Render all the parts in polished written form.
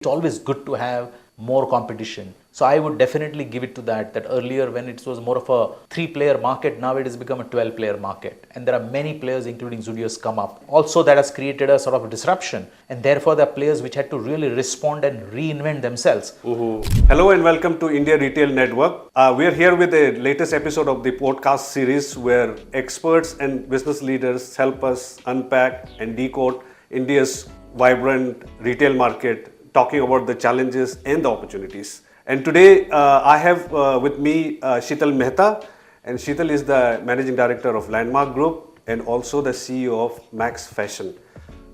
It's always good to have more competition. So I would definitely give it to that earlier when it was more of a 3-player market, now it has become a 12-player market. And there are many players, including Zudios, come up. Also, that has created a sort of disruption. And therefore, there are players which had to really respond and reinvent themselves. Hello and welcome to India Retail Network. We are here with the latest episode of the podcast series where experts and business leaders help us unpack and decode India's vibrant retail market, talking about the challenges and the opportunities. And today I have with me Shital Mehta, and Shital is the Managing Director of Landmark Group and also the CEO of Max Fashion.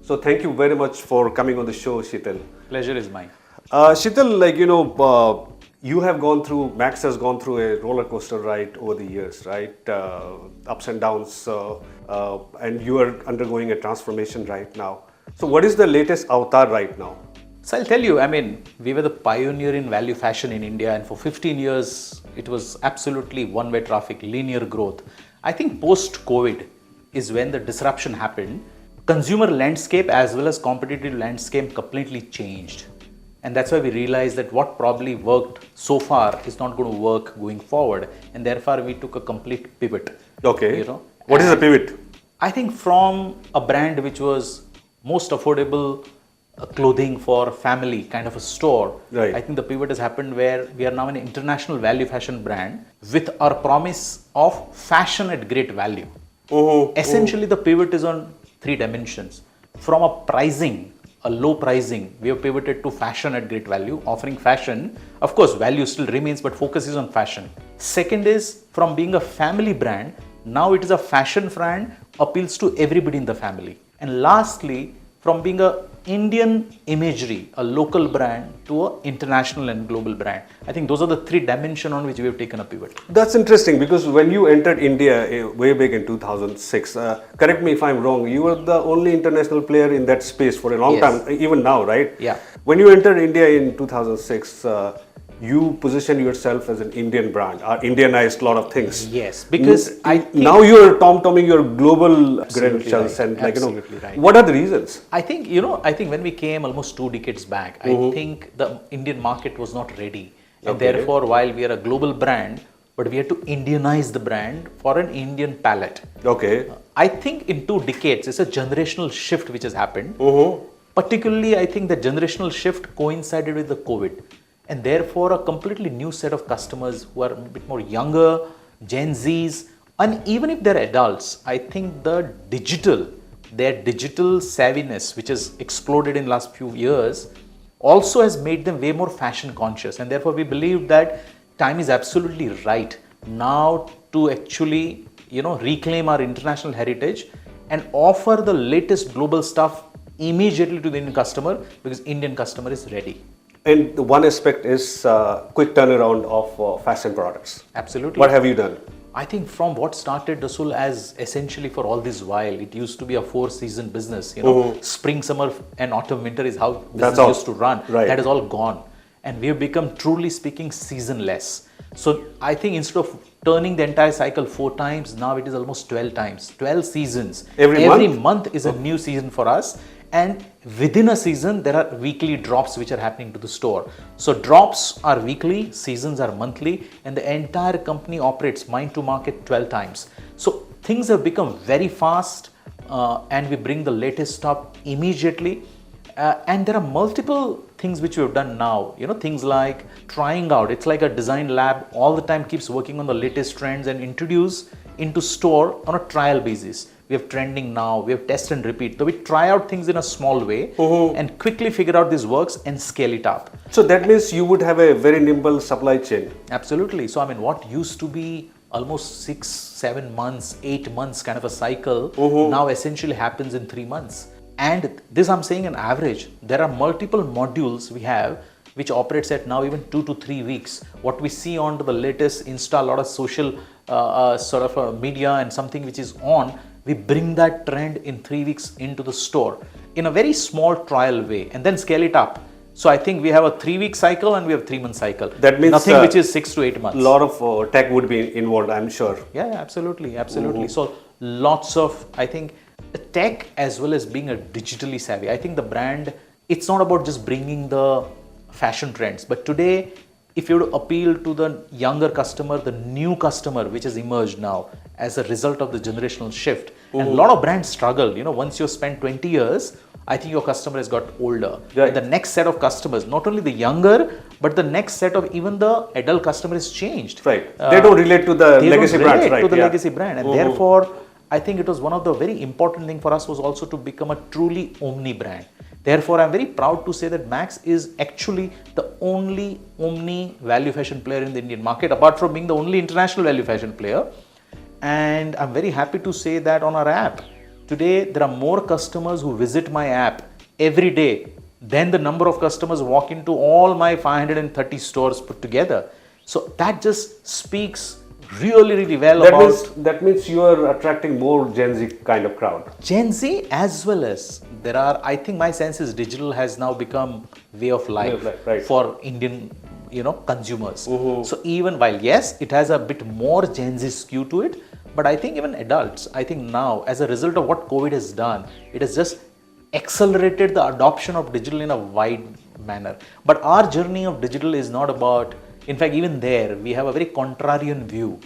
So thank you very much for coming on the show, Shital. Pleasure is mine. Shital, you have gone through, Max has gone through a roller coaster ride over the years, right? Ups and downs, and you are undergoing a transformation right now. So what is the latest avatar right now? So I'll tell you, we were the pioneer in value fashion in India, and for 15 years, it was absolutely one-way traffic, linear growth. I think post-COVID is when the disruption happened. Consumer landscape as well as competitive landscape completely changed. And that's why we realized that what probably worked so far is not going to work going forward. And therefore, we took a complete pivot. Okay. What is the pivot? I think from a brand which was most affordable clothing for family kind of a store. Right. I think the pivot has happened where we are now an international value fashion brand with our promise of fashion at great value. Essentially, the pivot is on 3 dimensions. From a pricing, a low pricing, we have pivoted to fashion at great value, offering fashion. Of course, value still remains, but focus is on fashion. Second is from being a family brand, now it is a fashion brand, appeals to everybody in the family. And lastly, from being a Indian imagery, a local brand, to an international and global brand. I think those are the 3 dimensions on which we have taken a pivot. That's interesting because when you entered India way back in 2006, correct me if I'm wrong, you were the only international player in that space for a long time, even now, right? Yeah. When you entered India in 2006, you position yourself as an Indian brand, or Indianized a lot of things. Yes, because I think now you're tom-tomming your global credentials, right, and right. What are the reasons? I think when we came almost 2 decades back, I think the Indian market was not ready. And therefore, while we are a global brand, but we had to Indianize the brand for an Indian palate. Okay. I think in 2 decades, it's a generational shift which has happened. Particularly, I think the generational shift coincided with the COVID. And therefore, a completely new set of customers who are a bit more younger, Gen Zs, and even if they're adults, I think their digital savviness, which has exploded in the last few years, also has made them way more fashion conscious. And therefore, we believe that time is absolutely right now to actually, reclaim our international heritage and offer the latest global stuff immediately to the Indian customer, because Indian customer is ready. And the one aspect is quick turnaround of fashion products. Absolutely. What have you done? I think from what started Rasul as essentially for all this while, it used to be a 4-season business. Spring, summer, and autumn, winter is how business used to run. Right. That is all gone, and we have become, truly speaking, seasonless. So I think instead of turning the entire cycle 4 times, now it is almost 12 times, 12 seasons. Every month is a new season for us. And within a season, there are weekly drops which are happening to the store. So drops are weekly, seasons are monthly, and the entire company operates mind to market 12 times. So things have become very fast, and we bring the latest stuff immediately. And there are multiple things which we have done now, things like trying out. It's like a design lab all the time keeps working on the latest trends and introduce into store on a trial basis. We have trending now, we have test and repeat. So we try out things in a small way and quickly figure out this works and scale it up. So that means you would have a very nimble supply chain. Absolutely. So what used to be almost 6, 7 months, 8 months kind of a cycle, now essentially happens in 3 months. And this I'm saying an average. There are multiple modules we have which operates at now even 2 to 3 weeks. What we see on the latest Insta, a lot of social media and something which is on, we bring that trend in 3 weeks into the store in a very small trial way and then scale it up. So I think we have a 3-week cycle and we have 3-month cycle. That means nothing which is 6 to 8 months. A lot of tech would be involved, I'm sure. Yeah, absolutely. So lots of, I think, tech as well as being a digitally savvy. I think the brand it's not about just bringing the fashion trends, but today, if you were to appeal to the younger customer, the new customer which has emerged now as a result of the generational shift, and a lot of brands struggle. Once you spend 20 years, I think your customer has got older. Right. And the next set of customers, not only the younger, but the next set of even the adult customer has changed. Right. They don't relate to the They legacy don't brands, relate right? to the Yeah. legacy brand, and therefore, I think it was one of the very important thing for us was also to become a truly omni brand. Therefore, I'm very proud to say that Max is actually the only omni value fashion player in the Indian market, apart from being the only international value fashion player. And I'm very happy to say that on our app, today there are more customers who visit my app every day than the number of customers who walk into all my 530 stores put together. So that just speaks really well about That means you are attracting more Gen Z kind of crowd. Gen Z, as well as there are, I think my sense is digital has now become way of life, right. for Indian consumers. So even while yes, it has a bit more Gen Z skew to it, but I think even adults, I think now as a result of what COVID has done, it has just accelerated the adoption of digital in a wide manner. But our journey of digital is not about, in fact, even there, we have a very contrarian view.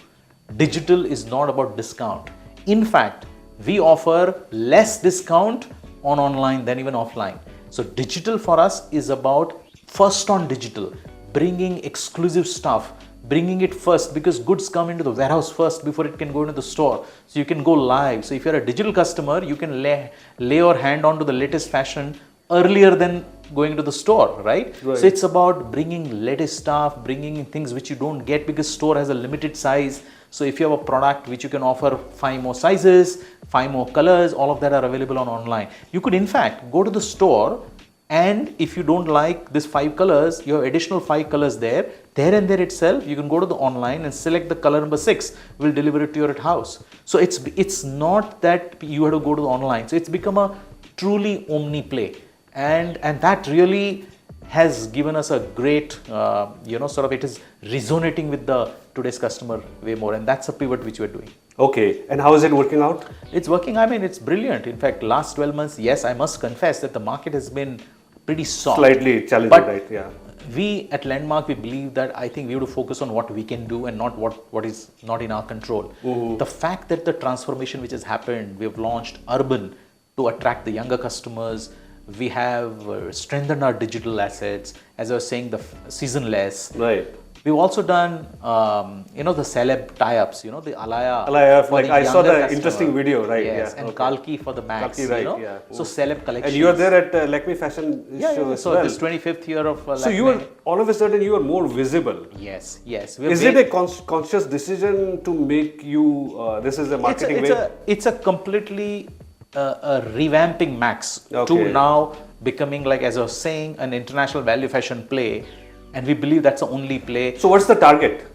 Digital is not about discount. In fact, we offer less discount on online than even offline. So digital for us is about first on digital, bringing exclusive stuff, bringing it first, because goods come into the warehouse first before it can go into the store. So you can go live. So if you're a digital customer, you can lay your hand onto the latest fashion earlier than going to the store, right? So it's about bringing latest stuff, bringing things which you don't get because store has a limited size. So if you have a product which you can offer 5 more sizes, 5 more colors, all of that are available on online. You could in fact go to the store, and if you don't like this 5 colors, you have additional 5 colors there and there itself. You can go to the online and select the color number 6. We'll deliver it to your house. So it's not that you have to go to the online. So it's become a truly omni play, and that really has given us a great sort of, it is resonating with the today's customer way more, and that's a pivot which we're doing. Okay, and how is it working out? It's working. I mean, it's brilliant. In fact, last 12 months, yes, I must confess that the market has been pretty soft. Slightly challenging, But right? Yeah. we at Landmark, we believe that I think we have to focus on what we can do and not what is not in our control. The fact that the transformation which has happened, we have launched Urban to attract the younger customers. We have strengthened our digital assets. As I was saying, the seasonless. Right. We've also done, the celeb tie-ups, the Alaya. Alaya, for like I saw the younger interesting customer. video, right? Yes, Yeah. and Okay. Kalki for the Max, Kalki, right, yeah. So celeb collections. And you are there at Lakme Fashion Show as So well. this 25th year of So you are, all of a sudden you are more visible. Yes. Is it a conscious decision to make you, this is a marketing way? It's a completely revamping Max Okay. to now becoming, like as I was saying, an international value fashion play. And we believe that's the only play. So what's the target?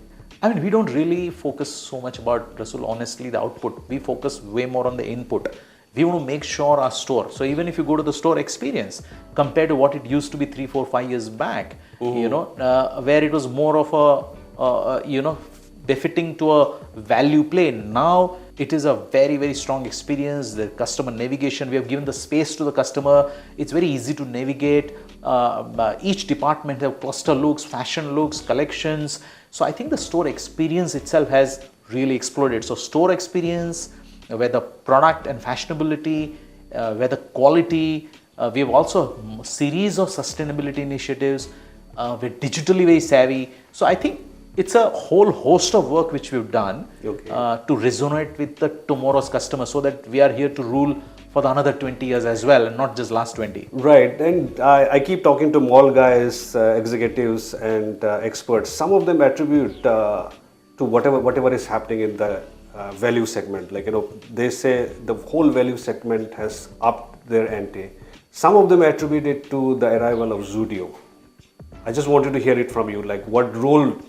I mean, we don't really focus so much about, Rasul, honestly, the output. We focus way more on the input. We want to make sure our store, so even if you go to the store experience, compared to what it used to be 3, 4, 5 years back, where it was more of a, befitting to a value play. Now it is a very, very strong experience. The customer navigation, we have given the space to the customer. It's very easy to navigate. Each department have cluster looks, fashion looks, collections. So I think the store experience itself has really exploded. So store experience, where the product and fashionability, where the quality, we have also a series of sustainability initiatives. We're digitally very savvy. So I think it's a whole host of work which we've done to resonate with the tomorrow's customer, so that we are here to rule for the another 20 years as well, and not just last 20. Right, and I keep talking to mall guys, executives and experts. Some of them attribute to whatever is happening in the value segment. Like, they say the whole value segment has upped their ante. Some of them attribute it to the arrival of Zudio. I just wanted to hear it from you, like what role,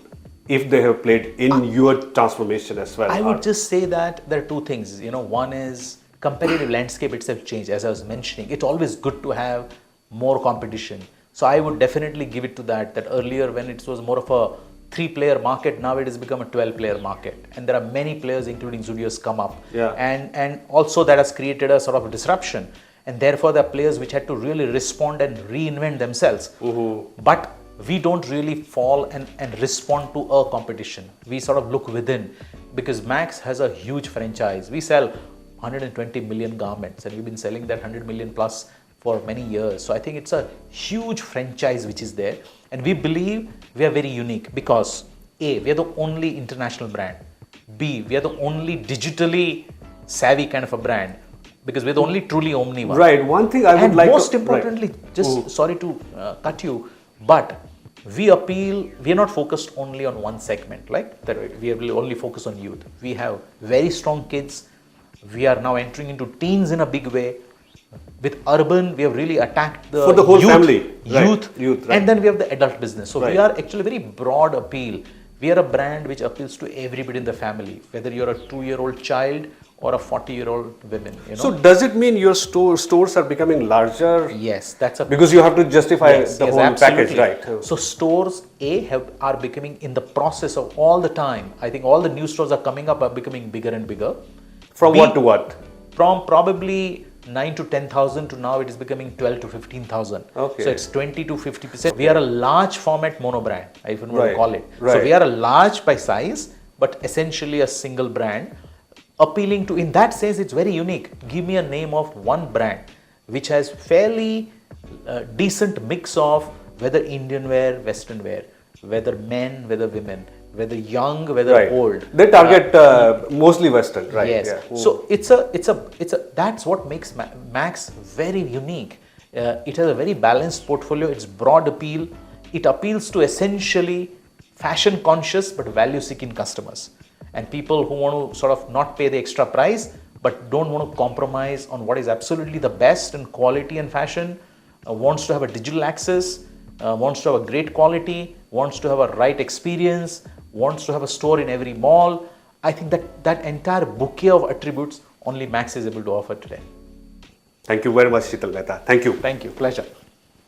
if they have played in your transformation as well. I would just say that there are two things. One is competitive landscape itself changed. As I was mentioning, it's always good to have more competition. So I would definitely give it to that earlier, when it was more of a 3-player market, now it has become a 12-player market. And there are many players, including Zudios, come up. Yeah. And also that has created a sort of disruption. and therefore there are players which had to really respond and reinvent themselves. But we don't really fall and respond to a competition. We sort of look within, because Max has a huge franchise. We sell 120 million garments, and we've been selling that 100 million plus for many years. So I think it's a huge franchise which is there, and we believe we are very unique because A, we are the only international brand. B, we are the only digitally savvy kind of a brand, because we're the only truly omni one. Right. One thing I would And like most to, importantly, just sorry to cut you, but we are not focused only on one segment, like that we will only focus on youth. We have very strong kids. We are now entering into teens in a big way. With urban, we have really attacked for the whole youth, family. youth, right. and then we have the adult business. So Right. we are actually very broad appeal. We are a brand which appeals to everybody in the family, whether you're a 2-year-old child or a 40-year-old woman. So does it mean your stores are becoming larger? Yes, that's a Because you have to justify the whole package, absolutely. right? So stores are becoming, in the process of all the time, I think all the new stores are coming up, are becoming bigger and bigger. From B, what to what? From probably 9 to 10,000 to now it is becoming 12 to 15,000. Okay. So it's 20 to 50%. We are a large format mono brand, I even want to Right, call it. So right. we are a large by size, but essentially a single brand, appealing to, in that sense, it's very unique. Give me a name of one brand which has fairly decent mix of whether Indian wear, Western wear, whether men, whether women, whether young, whether Right. old. They target mostly Western, right? Yes. Yeah. So it's a that's what makes Max very unique. It has a very balanced portfolio. It's broad appeal. It appeals to essentially fashion conscious but value seeking customers, and people who want to sort of not pay the extra price but don't want to compromise on what is absolutely the best in quality and fashion. Wants to have a digital access. Wants to have a great quality. Wants to have a right experience. Wants to have a store in every mall. I think that entire bouquet of attributes only Max is able to offer today. Thank you very much, Shital Mehta. Thank you. Thank you. Pleasure.